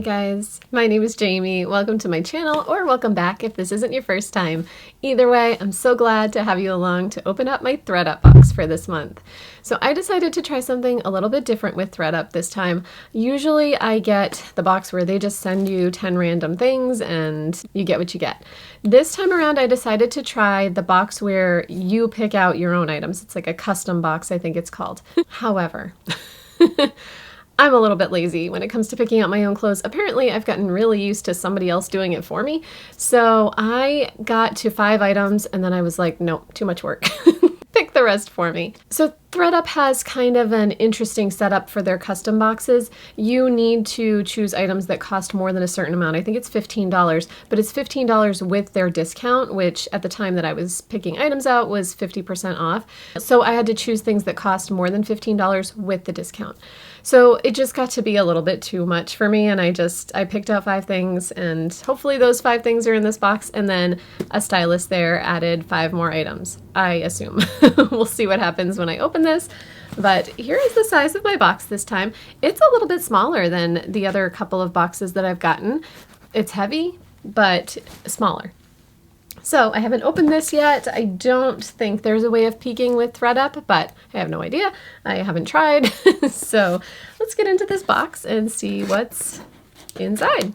Hi guys, my name is Jamie. Welcome to my channel, or welcome back if this isn't your first time. Either way, I'm so glad to have you along to open up my ThredUP box for this month. So I decided to try something a little bit different with ThredUP this time. Usually I get the box where they just send you 10 random things and you get what you get. This time around I decided to try the box where you pick out your own items. It's like a custom box, I think it's called. However, I'm a little bit lazy when it comes to picking out my own clothes. Apparently, I've gotten really used to somebody else doing it for me. So I got to 5 items and then I was like, nope, too much work. Pick the rest for me. So ThredUP has kind of an interesting setup for their custom boxes. You need to choose items that cost more than a certain amount. I think it's $15, but it's $15 with their discount, which at the time that I was picking items out was 50% off. So I had to choose things that cost more than $15 with the discount. So it just got to be a little bit too much for me, and I picked out 5 things, and hopefully those 5 things are in this box, and then a stylist there added 5 more items, I assume. We'll see what happens when I open this, but here is the size of my box this time. It's a little bit smaller than the other couple of boxes that I've gotten. It's heavy, but smaller. So I haven't opened this yet. I don't think there's a way of peeking with ThredUP, but I have no idea. I haven't tried. So let's get into this box and see what's inside.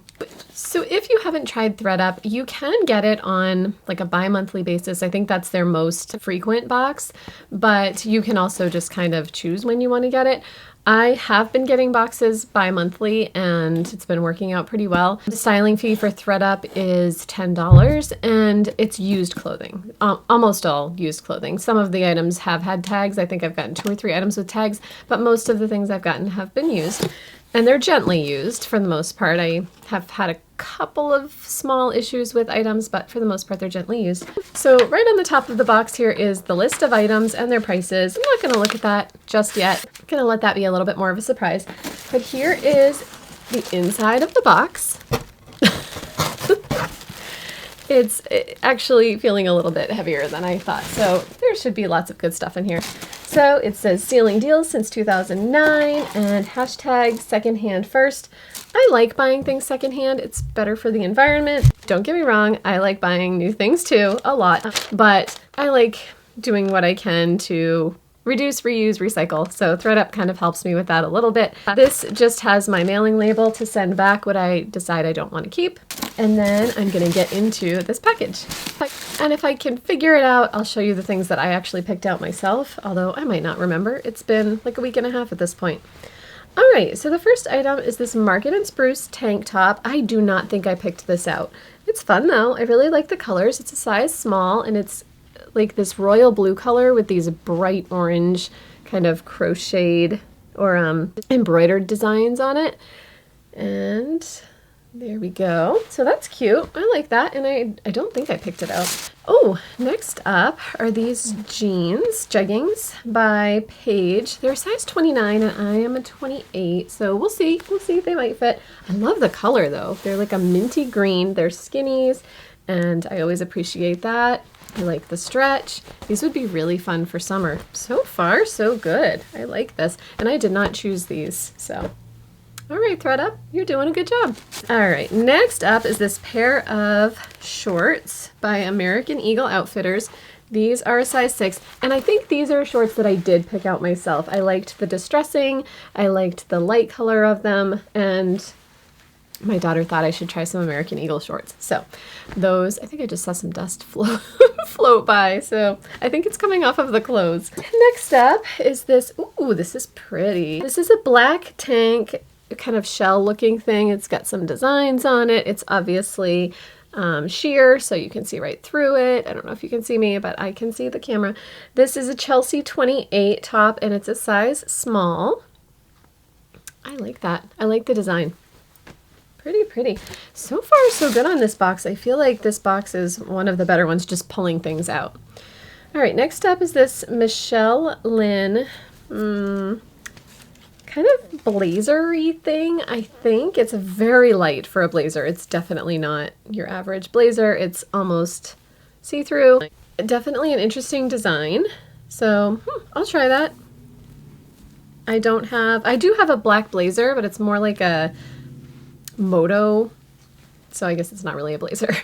So if you haven't tried ThredUP, you can get it on like a bi-monthly basis. I think that's their most frequent box, but you can also just kind of choose when you want to get it. I have been getting boxes bi-monthly and it's been working out pretty well. The styling fee for ThredUP is $10 and it's used clothing, almost all used clothing. Some of the items have had tags. I think I've gotten 2 or 3 items with tags, but most of the things I've gotten have been used. And they're gently used for the most part. I have had a couple of small issues with items, but for the most part, they're gently used. So right on the top of the box here is the list of items and their prices. I'm not gonna look at that just yet. I'm gonna let that be a little bit more of a surprise. But here is the inside of the box. It's actually feeling a little bit heavier than I thought, so there should be lots of good stuff in here. So it says stealing deals since 2009 and hashtag secondhand first. I like buying things secondhand. It's better for the environment. Don't get me wrong, I like buying new things too, a lot, but I like doing what I can to reduce, reuse, recycle. So ThredUP kind of helps me with that a little bit. This just has my mailing label to send back what I decide I don't want to keep. And then I'm gonna get into this package. And if I can figure it out, I'll show you the things that I actually picked out myself, although I might not remember. It's been like a week and a half at this point. All right, so the first item is this Market and Spruce tank top. I do not think I picked this out. It's fun though. I really like the colors. It's a size small and it's like this royal blue color with these bright orange kind of crocheted or embroidered designs on it. And there we go. So that's cute. I like that, and I don't think I picked it out. Oh, next up are these jeans, jeggings by Paige. They're size 29 and I am a 28, so we'll see. We'll see if they might fit. I love the color though. They're like a minty green. They're skinnies, and I always appreciate that. I like the stretch. These would be really fun for summer. So far, so good. I like this, and I did not choose these, so. All right, ThredUP, you're doing a good job. All right, next up is this pair of shorts by American Eagle Outfitters. These are a size 6, and I think these are shorts that I did pick out myself. I liked the distressing, I liked the light color of them, and my daughter thought I should try some American Eagle shorts. So those, I think I just saw some dust float by, so I think it's coming off of the clothes. Next up is this, ooh, this is pretty. This is a black tank, kind of shell looking thing. It's got some designs on it. It's obviously sheer, so you can see right through it. I don't know if you can see me, but I can see the camera. This is a Chelsea 28 top, and it's a size small. I like that. I like the design. Pretty pretty. So far so good on this box. I feel like this box is one of the better ones, just pulling things out. All right, next up is this Michelle Lynn kind of blazer-y thing, I think. It's very light for a blazer. It's definitely not your average blazer. It's almost see-through. Definitely an interesting design. So I'll try that. I do have a black blazer, but it's more like a moto, so I guess it's not really a blazer.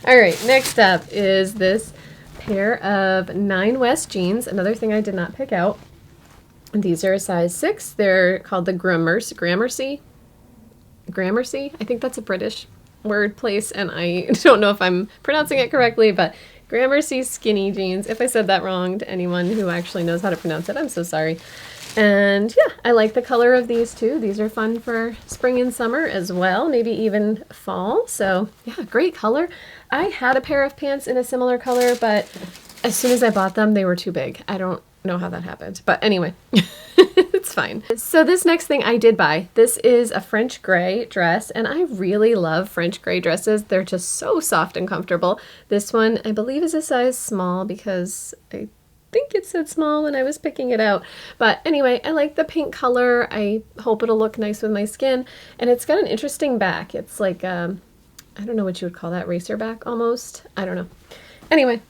All right, next up is this pair of 9 West jeans, another thing I did not pick out. These are a size 6. They're called the Gramercy. I think that's a British word place, and I don't know if I'm pronouncing it correctly, but Gramercy skinny jeans. If I said that wrong to anyone who actually knows how to pronounce it, I'm so sorry. And yeah, I like the color of these too. These are fun for spring and summer as well, maybe even fall. So yeah, great color. I had a pair of pants in a similar color, but as soon as I bought them, they were too big. I don't know how that happened, but anyway, it's fine. So this next thing I did buy, this is a French gray dress, and I really love French gray dresses. They're just so soft and comfortable. This one, I believe, is a size small because I think it said small when I was picking it out. But anyway, I like the pink color. I hope it'll look nice with my skin, and it's got an interesting back. It's like, I don't know what you would call that, racer back almost. I don't know. Anyway,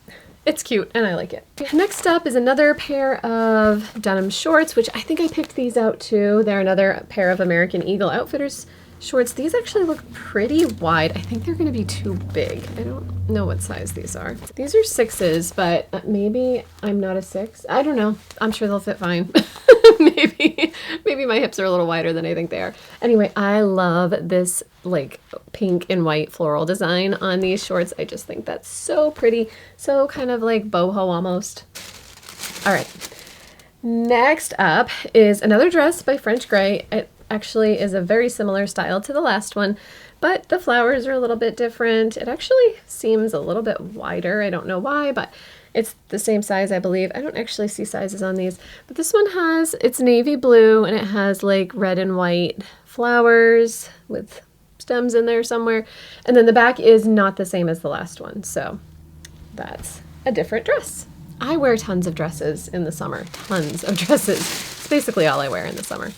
it's cute and I like it. Next up is another pair of denim shorts, which I think I picked these out too. They're another pair of American Eagle Outfitters shorts. These actually look pretty wide. I think they're going to be too big. I don't know what size these are. These are 6s, but maybe I'm not a 6. I don't know. I'm sure they'll fit fine. Maybe my hips are a little wider than I think they are. Anyway, I love this like pink and white floral design on these shorts. I just think that's so pretty. So kind of like boho almost. All right. Next up is another dress by French Gray. It actually is a very similar style to the last one, but the flowers are a little bit different. It actually seems a little bit wider. I don't know why, but it's the same size, I believe. I don't actually see sizes on these, but this one it's navy blue, and it has like red and white flowers with stems in there somewhere. And then the back is not the same as the last one. So that's a different dress. I wear tons of dresses in the summer, tons of dresses. It's basically all I wear in the summer.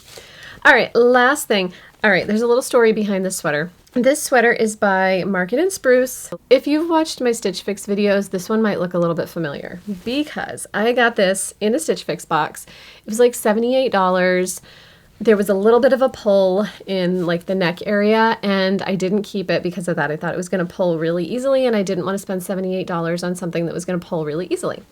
All right, last thing. All right, there's a little story behind this sweater. This sweater is by Market and Spruce. If you've watched my Stitch Fix videos, this one might look a little bit familiar because I got this in a Stitch Fix box. It was like $78. There was a little bit of a pull in like the neck area, and I didn't keep it because of that. I thought it was going to pull really easily, and I didn't want to spend $78 on something that was going to pull really easily.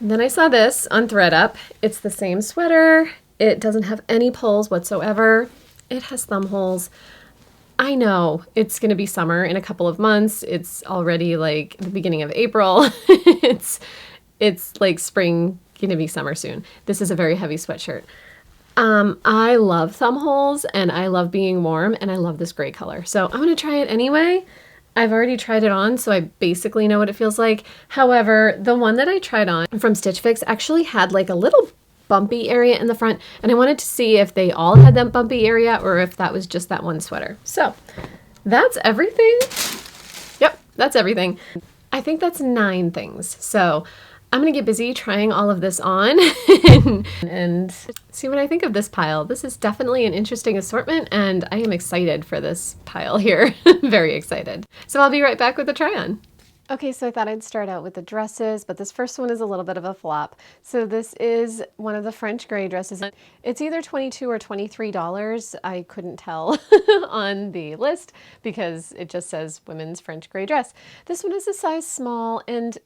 And then I saw this on ThredUP. It's the same sweater. It doesn't have any pulls whatsoever. It has thumb holes. I know it's going to be summer in a couple of months. It's already like the beginning of April. It's like spring, going to be summer soon. This is a very heavy sweatshirt. I love thumb holes, and I love being warm, and I love this gray color. So I'm going to try it anyway. I've already tried it on, so I basically know what it feels like. However, the one that I tried on from Stitch Fix actually had like a little bumpy area in the front, and I wanted to see if they all had that bumpy area or if that was just that one sweater. So that's everything. Yep, that's everything. I think that's 9 things. So I'm gonna get busy trying all of this on and see what I think of this pile. This is definitely an interesting assortment, and I am excited for this pile here. Very excited. So I'll be right back with the try on. Okay, so I thought I'd start out with the dresses, but this first one is a little bit of a flop. So this is one of the French Gray dresses. It's either $22 or $23. I couldn't tell on the list because it just says women's French Gray dress. This one is a size small, and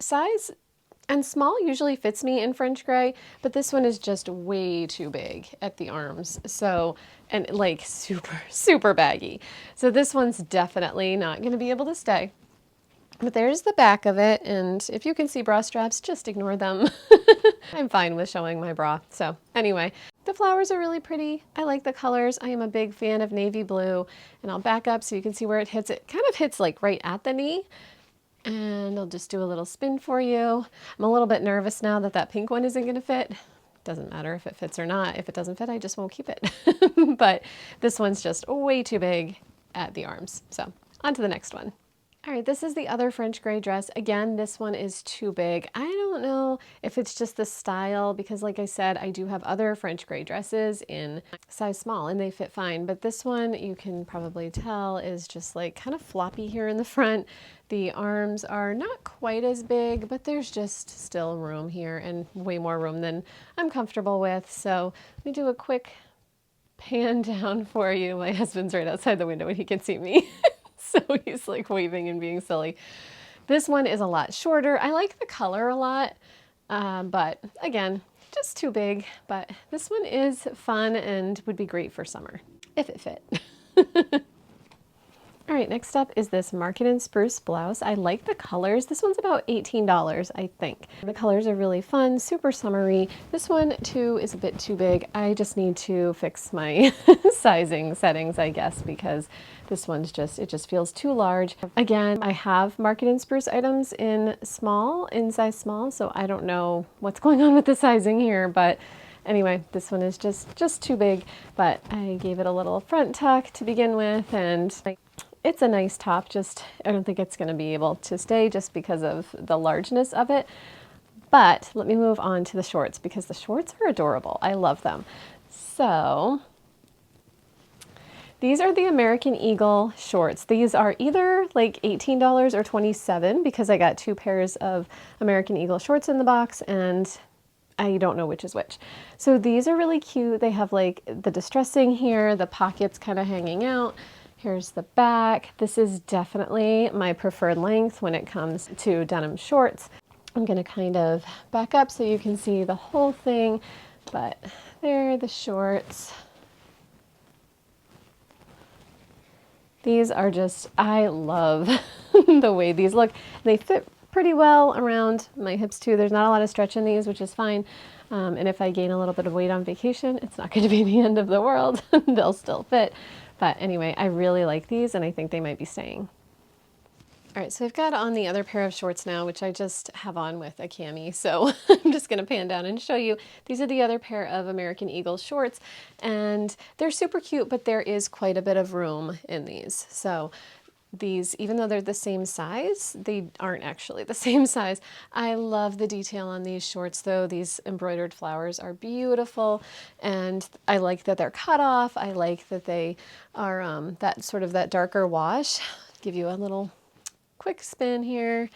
small usually fits me in French Gray, but this one is just way too big at the arms. So, and like super, super baggy. So this one's definitely not gonna be able to stay. But there's the back of it, and if you can see bra straps, just ignore them. I'm fine with showing my bra. So anyway, the flowers are really pretty. I like the colors. I am a big fan of navy blue, and I'll back up so you can see where it hits. It kind of hits like right at the knee, and I'll just do a little spin for you. I'm a little bit nervous now that that pink one isn't going to fit. Doesn't matter if it fits or not. If it doesn't fit, I just won't keep it. But this one's just way too big at the arms. So on to the next one. All right, this is the other French Gray dress. Again, this one is too big. I don't know if it's just the style, because like I said, I do have other French Gray dresses in size small and they fit fine. But this one, you can probably tell, is just like kind of floppy here in the front. The arms are not quite as big, but there's just still room here, and way more room than I'm comfortable with. So let me do a quick pan down for you. My husband's right outside the window and he can see me. So he's like waving and being silly. This one is a lot shorter. I like the color a lot, but again, just too big. But this one is fun and would be great for summer if it fit. All right, next up is this Market and Spruce blouse. I like the colors. This one's about $18, I think. The colors are really fun, super summery. This one too is a bit too big. I just need to fix my sizing settings, I guess, because this one's it just feels too large. Again, I have Market and Spruce items in size small, so I don't know what's going on with the sizing here, but anyway, this one is just too big, but I gave it a little front tuck to begin with, and it's a nice top, I don't think it's going to be able to stay just because of the largeness of it. But let me move on to the shorts because the shorts are adorable. I love them. So these are the American Eagle shorts. These are either like $18 or $27 because I got 2 pairs of American Eagle shorts in the box and I don't know which is which. So these are really cute. They have like the distressing here, the pockets kind of hanging out. Here's the back. This is definitely my preferred length when it comes to denim shorts. I'm going to kind of back up so you can see the whole thing, but there are the shorts. These are I love the way these look. They fit pretty well around my hips too. There's not a lot of stretch in these, which is fine. And if I gain a little bit of weight on vacation, it's not going to be the end of the world. They'll still fit. But anyway, I really like these and I think they might be staying. All right, so I've got on the other pair of shorts now, which I just have on with a cami. So I'm just gonna pan down and show you. These are the other pair of American Eagle shorts and they're super cute, but there is quite a bit of room in these. So these, even though they're the same size, they aren't actually the same size. I love the detail on these shorts though. These embroidered flowers are beautiful and I like that they're cut off. I like that they are that darker wash. Give you a little quick spin here.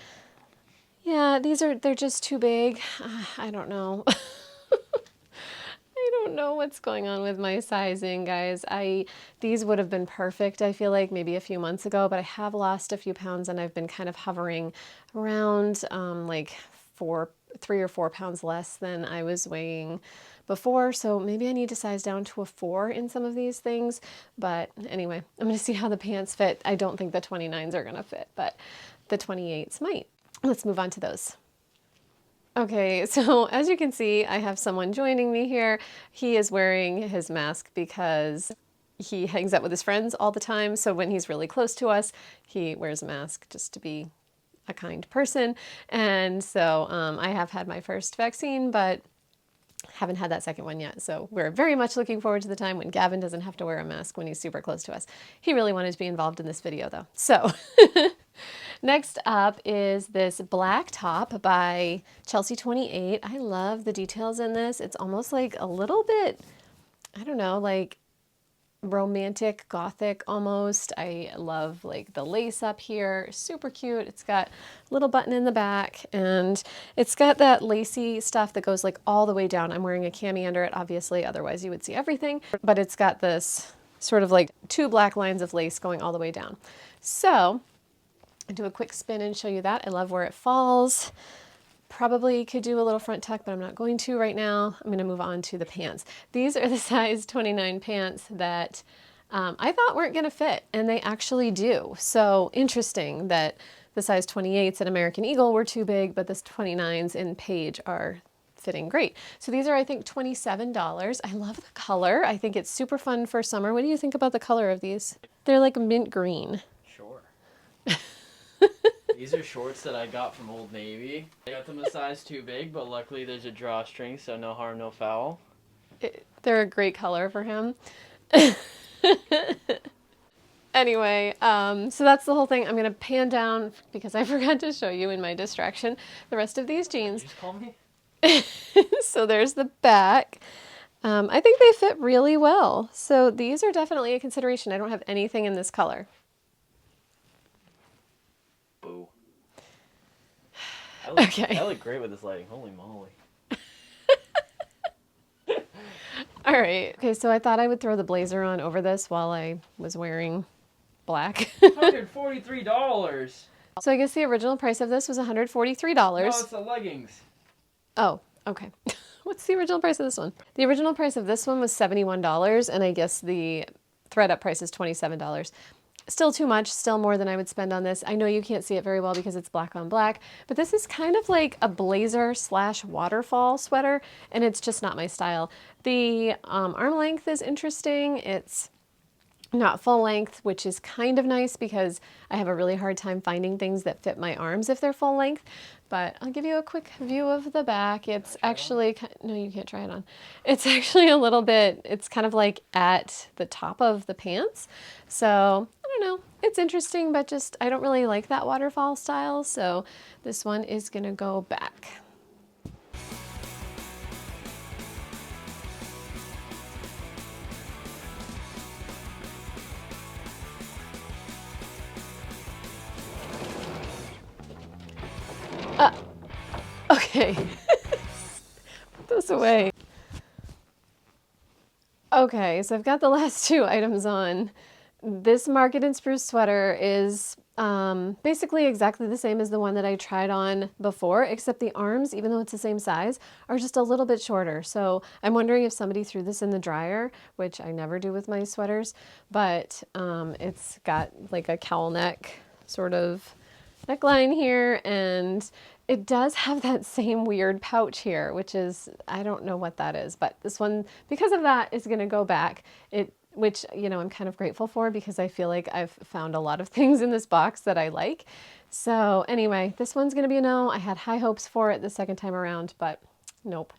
Yeah, they're just too big. I don't know. I don't know what's going on with my sizing, guys. These would have been perfect, I feel like, maybe a few months ago, but I have lost a few pounds and I've been kind of hovering around like 3 or 4 pounds less than I was weighing before. So maybe I need to size down to a 4 in some of these things. But anyway, I'm going to see how the pants fit. I don't think the 29s are going to fit, but the 28s might. Let's move on to those. Okay, so as you can see, I have someone joining me here. He is wearing his mask because he hangs out with his friends all the time. So when he's really close to us, he wears a mask just to be a kind person. And so I have had my first vaccine, but haven't had that second one yet. So we're very much looking forward to the time when Gavin doesn't have to wear a mask when he's super close to us. He really wanted to be involved in this video though. So next up is this black top by Chelsea 28. I love the details in this. It's almost like a little bit, I don't know, like romantic gothic almost. I love like the lace up here, super cute. It's got a little button in the back and it's got that lacy stuff that goes like all the way down. I'm wearing a cami under it, obviously, otherwise you would see everything, but it's got this sort of like 2 black lines of lace going all the way down. So I'll do a quick spin and show you that. I love where it falls. Probably could do a little front tuck, but I'm not going to right now. I'm going to move on to the pants. These are the size 29 pants that I thought weren't going to fit, and they actually do. So interesting that the size 28s at American Eagle were too big, but the 29s in Paige are fitting great. So these are, I think, $27. I love the color. I think it's super fun for summer. What do you think about the color of these? They're like mint green. Sure. These are shorts that I got from Old Navy. I got them a size too big, but luckily there's a drawstring, so no harm, no foul. They're a great color for him. Anyway, so that's the whole thing. I'm going to pan down because I forgot to show you in my distraction the rest of these jeans. Did you just call me? So there's the back. I think they fit really well. So these are definitely a consideration. I don't have anything in this color. Boo. Okay. I look great with this lighting. Holy moly. All right. Okay, so I thought I would throw the blazer on over this while I was wearing black. $143. So I guess the original price of this was $143. No, it's the leggings. Oh, okay. What's the original price of this one? The original price of this one was $71, and I guess the ThredUP price is $27. Still too much, still more than I would spend on this. I know you can't see it very well because it's black on black, but this is kind of like a blazer slash waterfall sweater, and it's just not my style. The arm length is interesting. It's not full length, which is kind of nice because I have a really hard time finding things that fit my arms if they're full length. But I'll give you a quick view of the back. It's actually, no, you can't try it on. It's actually a little bit, it's kind of like at the top of the pants. So I don't know, it's interesting, but just, I don't really like that waterfall style. So this one is gonna go back. Okay, put those away. Okay, so I've got the last two items on. This Market and Spruce sweater is basically exactly the same as the one that I tried on before, except the arms, even though it's the same size, are just a little bit shorter. So I'm wondering if somebody threw this in the dryer, which I never do with my sweaters, but it's got like a cowl neck sort of neckline here, and it does have that same weird pouch here, which is, I don't know what that is, but this one, because of that, is going to go back. Which, you know, I'm kind of grateful for because I feel like I've found a lot of things in this box that I like. So anyway, this one's going to be a no. I had high hopes for it the second time around, but nope.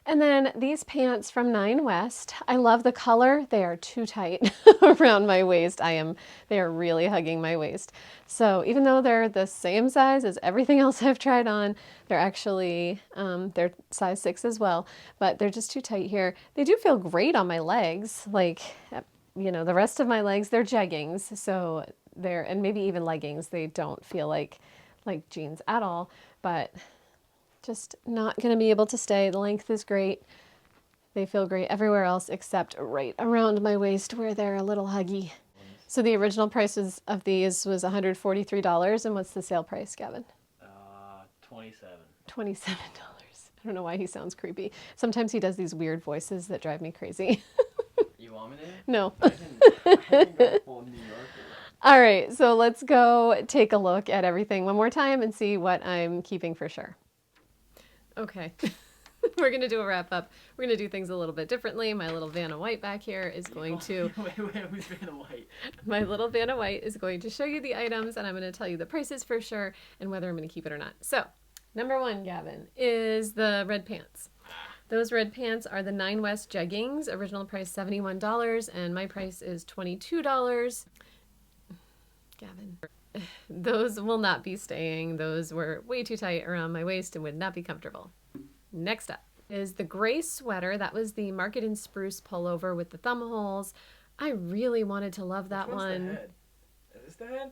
And then these pants from Nine West, I love the color. They are too tight around my waist. They are really hugging my waist. So even though they're the same size as everything else I've tried on, they're actually, they're size 6 as well, but they're just too tight here. They do feel great on my legs. Like, you know, the rest of my legs, they're jeggings. So and maybe even leggings. They don't feel like jeans at all, but just not going to be able to stay. The length is great. They feel great everywhere else except right around my waist where they're a little huggy. So the original prices of these was $143. And what's the sale price, Gavin? $27. $27. I don't know why he sounds creepy. Sometimes he does these weird voices that drive me crazy. You want me to? No. I can go full New Yorker. All right, so let's go take a look at everything one more time and see what I'm keeping for sure. Okay, we're going to do a wrap up. We're going to do things a little bit differently. My little Vanna White back here is going to... Wait, who's Vanna White? My little Vanna White is going to show you the items, and I'm going to tell you the prices for sure and whether I'm going to keep it or not. So, number one, Gavin, is the red pants. Those red pants are the Nine West jeggings. Original price $71, and my price is $22. Gavin. Those will not be staying. Those were way too tight around my waist and would not be comfortable. Next up is the gray sweater. That was the Market and Spruce pullover with the thumb holes. I really wanted to love that one. The head? Is this the head?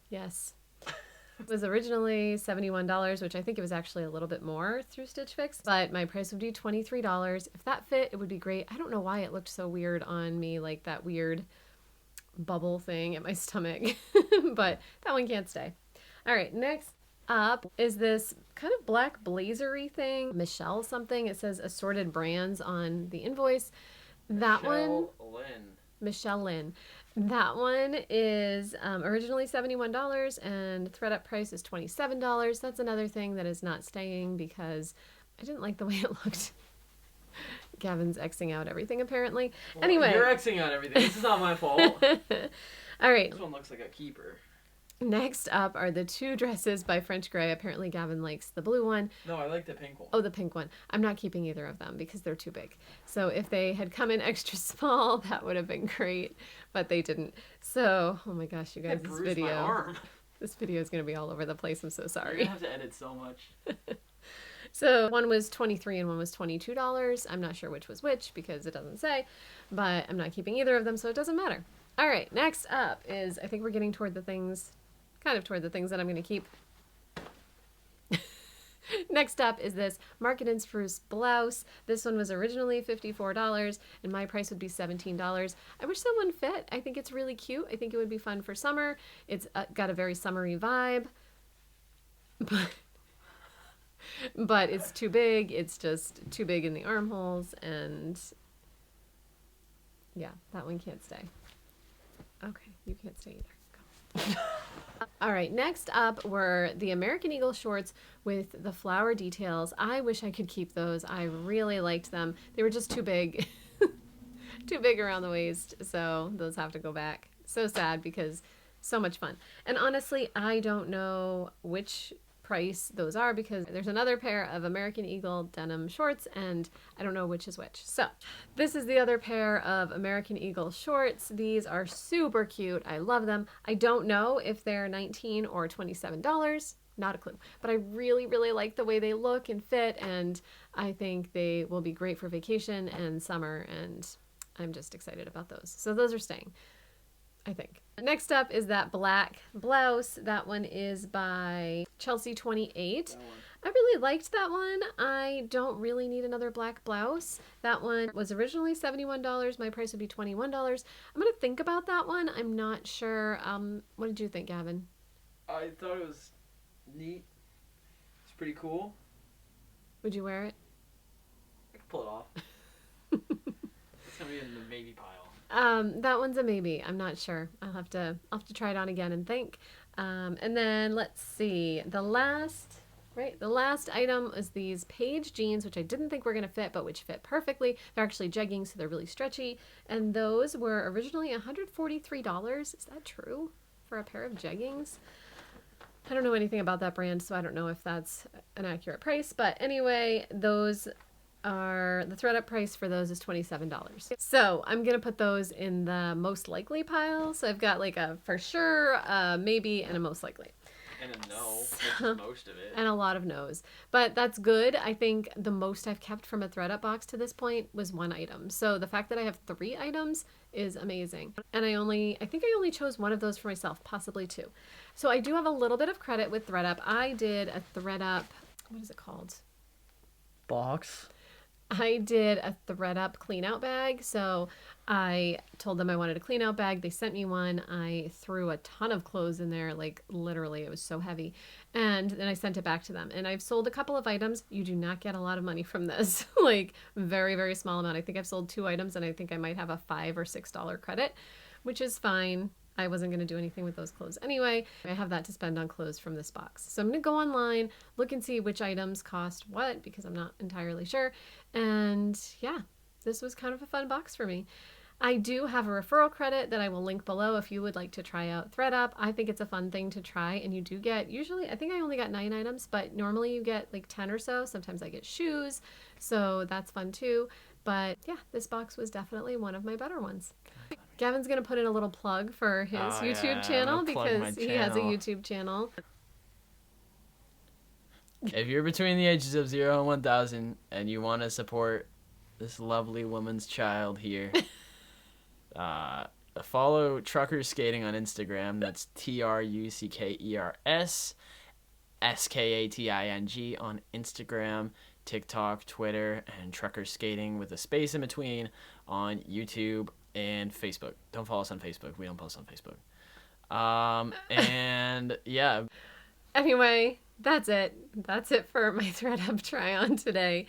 Yes. It was originally $71, which I think it was actually a little bit more through Stitch Fix, but my price would be $23. If that fit, it would be great. I don't know why it looked so weird on me, like that weird bubble thing at my stomach, but that one can't stay. All right, next up is this kind of black blazery thing, Michelle something. It says assorted brands on the invoice. That one, Michelle Lynn. That one is originally $71 and ThredUP price is $27. That's another thing that is not staying because I didn't like the way it looked. Gavin's Xing out everything apparently. Well, anyway. You're Xing out everything. This is not my fault. All right. This one looks like a keeper. Next up are the two dresses by French Gray. Apparently Gavin likes the blue one. No, I like the pink one. Oh, the pink one. I'm not keeping either of them because they're too big. So if they had come in extra small, that would have been great, but they didn't. So, oh my gosh, you guys, this video. My arm. This video is going to be all over the place. I'm so sorry. You have to edit so much. So one was $23 and one was $22. I'm not sure which was which because it doesn't say, but I'm not keeping either of them, so it doesn't matter. All right, next up is, I think we're getting toward the things, kind of toward the things that I'm going to keep. Next up is this Market and Spruce blouse. This one was originally $54 and my price would be $17. I wish someone fit. I think it's really cute. I think it would be fun for summer. It's got a very summery vibe, but it's too big. It's just too big in the armholes, and yeah, that one can't stay. Okay, you can't stay either. Go. All right, next up were the American Eagle shorts with the flower details. I wish I could keep those. I really liked them. They were just too big, too big around the waist, so those have to go back. So sad because so much fun. And honestly, I don't know which price those are because there's another pair of American Eagle denim shorts and I don't know which is which. So this is the other pair of American Eagle shorts. These are super cute. I love them. I don't know if they're $19 or $27. Not a clue. But I really, really like the way they look and fit, and I think they will be great for vacation and summer, and I'm just excited about those. So those are staying, I think. Next up is that black blouse. That one is by Chelsea 28. I really liked that one. I don't really need another black blouse. That one was originally $71. My price would be $21. I'm going to think about that one. I'm not sure. What did you think, Gavin? I thought it was neat. It's pretty cool. Would you wear it? I could pull it off. It's going to be in the maybe pile. That one's a maybe. I'm not sure. I'll have to try it on again and think. And then let's see. The last item is these Paige jeans, which I didn't think were going to fit, but which fit perfectly. They're actually jeggings, so they're really stretchy. And those were originally $143. Is that true for a pair of jeggings? I don't know anything about that brand, so I don't know if that's an accurate price. But anyway, those are the ThredUP price for those is $27. So I'm gonna put those in the most likely pile. So I've got like a for sure, maybe, and a most likely. And a no, which is most of it. And a lot of no's. But that's good. I think the most I've kept from a ThredUP box to this point was 1 item. So the fact that I have 3 items is amazing. And I think I only chose 1 of those for myself, possibly 2. So I do have a little bit of credit with ThredUP. I did a ThredUP, what is it called? Box. I did a ThredUP clean out bag. So I told them I wanted a clean out bag. They sent me one. I threw a ton of clothes in there, like literally it was so heavy. And then I sent it back to them. And I've sold a couple of items. You do not get a lot of money from this, like very, very small amount. I think I've sold 2 items and I think I might have a $5 or $6 credit, which is fine. I wasn't going to do anything with those clothes anyway. I have that to spend on clothes from this box. So I'm going to go online, look and see which items cost what, because I'm not entirely sure. And yeah, this was kind of a fun box for me. I do have a referral credit that I will link below if you would like to try out ThredUP. I think it's a fun thing to try, and you do get, usually, I think I only got 9 items, but normally you get like 10 or so. Sometimes I get shoes, so that's fun too. But yeah, this box was definitely one of my better ones. Gavin's going to put in a little plug for his YouTube channel because he has a YouTube channel. If you're between the ages of 0 and 1,000 and you want to support this lovely woman's child here, follow Trucker Skating on Instagram. That's TruckerSkating on Instagram, TikTok, Twitter, and Trucker Skating with a space in between on YouTube and Facebook. Don't follow us on Facebook. We don't post on Facebook. And yeah. Anyway, that's it. That's it for my ThredUP try on today.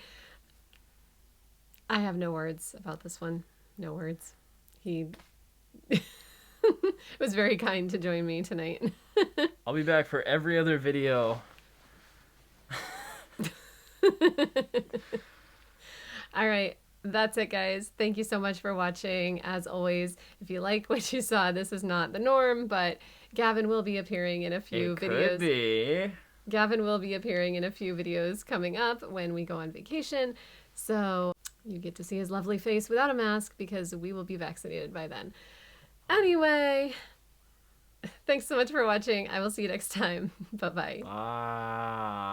I have no words about this one. No words. He was very kind to join me tonight. I'll be back for every other video. All right. That's it, guys. Thank you so much for watching. As always, if you like what you saw, this is not the norm, but Gavin will be appearing in a few videos. Could be. Gavin will be appearing in a few videos coming up when we go on vacation. So you get to see his lovely face without a mask because we will be vaccinated by then. Anyway, thanks so much for watching. I will see you next time. Bye-bye. Bye.